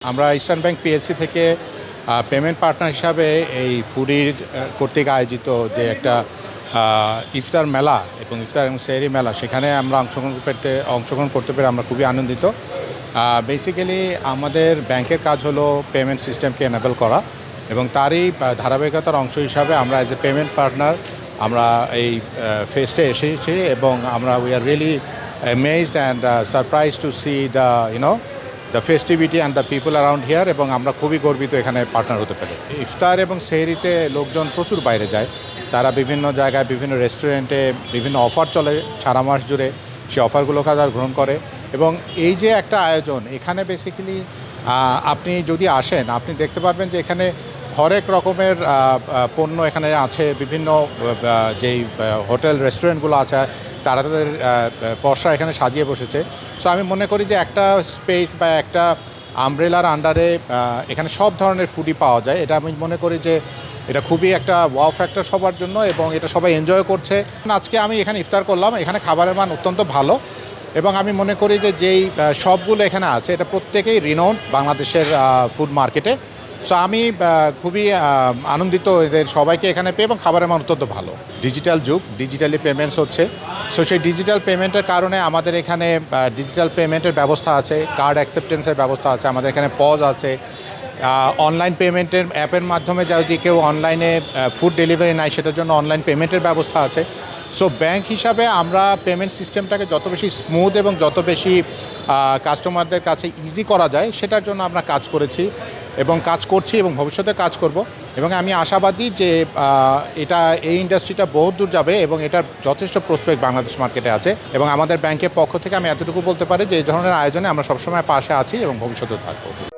আমরা eastern bank PLC থেকে payment partner হিসাবে এই ফুডির কর্তৃক আয়োজিত যে একটা ইফতার মেলা এবং ইফতার এবং সেহরি মেলা সেখানে আমরা অংশগ্রহণ করতে পেরে আমরা খুবই আনন্দিত। বেসিক্যালি আমাদের ব্যাংকের কাজ হলো পেমেন্ট সিস্টেমকে এনেবল করা এবং তারই ধারাবাহিকতার অংশ হিসাবে আমরা অ্যাজ এ পেমেন্ট পার্টনার আমরা এই ফেস্টে এসেছি এবং আমরা we are really amazed and surprised to see the festivity and the people around here এবং আমরা খুবই গর্বিত এখানে পার্টনার হতে পেরে। ইফতার এবং সেহরিতে লোকজন প্রচুর বাইরে যায়, তারা বিভিন্ন জায়গায় বিভিন্ন রেস্টুরেন্টে বিভিন্ন অফার চলে সারা মাস জুড়ে, সেই অফারগুলোকে তারা গ্রহণ করে এবং এই যে একটা আয়োজন এখানে বেসিক্যালি আপনি যদি আসেন আপনি দেখতে পারবেন যে এখানে হরেক রকমের পণ্য এখানে আছে, বিভিন্ন যেই হোটেল রেস্টুরেন্টগুলো আছে তারা তাদের পসরা এখানে সাজিয়ে বসেছে। সো আমি মনে করি যে একটা স্পেস বা একটা আমব্রেলার আন্ডারে এখানে সব ধরনের ফুডই পাওয়া যায়। এটা আমি মনে করি যে এটা খুবই একটা ওয়াও ফ্যাক্টর সবার জন্য এবং এটা সবাই এনজয় করছে। আজকে আমি এখানে ইফতার করলাম, এখানে খাবারের মান অত্যন্ত ভালো এবং আমি মনে করি যে যেই শপগুলো এখানে আছে এটা প্রত্যেকেই রিনাউন্ড বাংলাদেশের ফুড মার্কেটে। সো আমি খুবই আনন্দিত এদের সবাইকে এখানে পেয়ে এবং খাবারের মান অত্যন্ত ভালো। ডিজিটাল যুগ, ডিজিটালি পেমেন্টস হচ্ছে। সো সেই ডিজিটাল পেমেন্টের কারণে আমাদের এখানে ডিজিটাল পেমেন্টের ব্যবস্থা আছে, কার্ড অ্যাকসেপ্টেন্সের ব্যবস্থা আছে, আমাদের এখানে পজ আছে, অনলাইন পেমেন্টের অ্যাপের মাধ্যমে যদি কেউ অনলাইনে ফুড ডেলিভারি নেয় সেটার জন্য অনলাইন পেমেন্টের ব্যবস্থা আছে। সো ব্যাংক হিসাবে আমরা পেমেন্ট সিস্টেমটাকে যত বেশি স্মুথ এবং যত বেশি কাস্টমারদের কাছে ইজি করা যায় সেটার জন্য আমরা কাজ করেছি এবং কাজ করছি এবং ভবিষ্যতে কাজ করব এবং আমি আশাবাদী যে এই ইন্ডাস্ট্রিটা বহুত দূর যাবে এবং এটার যথেষ্ট প্রসপেক্ট বাংলাদেশ মার্কেটে আছে এবং আমাদের ব্যাংকের পক্ষ থেকে আমি এতটুকু বলতে পারি যে এই ধরনের আয়োজনে আমরা সবসময় পাশে আছি এবং ভবিষ্যতেও থাকবো।